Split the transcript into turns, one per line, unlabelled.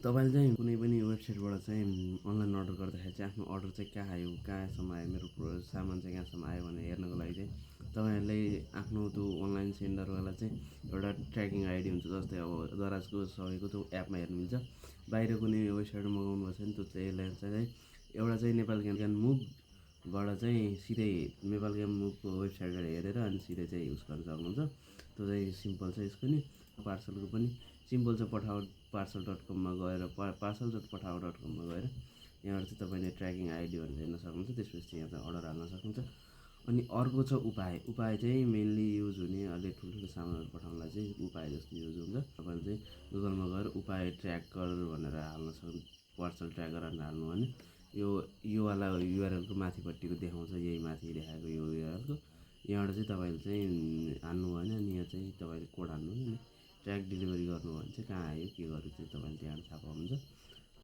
तपाईँले चाहिँ कुनै पनि वेबसाइटबाट चाहिँ अनलाइन अर्डर गर्दाखेरि चाहिँ आफ्नो अर्डर चाहिँ कहाँ आयो, कहाँसम्म आयो, मेरो सामान चाहिँ कहाँसम्म आयो भनेर हेर्नको लागि चाहिँ तपाईँहरूले आफ्नो त्यो अनलाइन सेन्डरवाला चाहिँ एउटा ट्र्याकिङ आइडी हुन्छ। जस्तै अब दराजको सबैको त्यो एपमा हेर्नु मिल्छ। बाहिर कुनै वेबसाइटबाट मगाउनु भएको छ भने त्यो चाहिँ यसलाई चाहिँ एउटा चाहिँ नेपाल क्यान मुभबाट चाहिँ सिधै नेपाल क्यान मुभको वेबसाइटबाट हेरेर अनि सिधै चाहिँ युज गर्न सक्नुहुन्छ। त्यो चाहिँ सिम्पल छ। यसको नि पार्सलको पनि सिम्पल छ। पार्सल.कममा गएर parcel.पठाओ.com गएर यहाँबाट चाहिँ तपाईँले ट्र्याकिङ आइडी भनेर हेर्न सक्नुहुन्छ। त्यसपछि यहाँ चाहिँ अर्डर हाल्न सक्नुहुन्छ। अनि अर्को छ उपाय चाहिँ मेनली युज हुने अलि ठुल्ठुलो सामानहरू पठाउनलाई चाहिँ उपाय जस्तो युज हुन्छ। तपाईँले चाहिँ गुगलमा गएर उपाय ट्र्याकर भनेर हाल्न सक्नु, पार्सल ट्र्याकर भनेर हाल्नु भने योवाला युआरएलको माथिपट्टिको देखाउँछ। यही माथि देखाएको यो युआरएलको यहाँबाट चाहिँ तपाईँले चाहिँ हाल्नु भएन। अनि यहाँ चाहिँ तपाईँले कोड हाल्नु अनि ट्र्याक डेलिभरी गर्नु भने चाहिँ कहाँ आयो के गर्यो चाहिँ तपाईँले त्यहाँबाट थाहा पाउनुहुन्छ।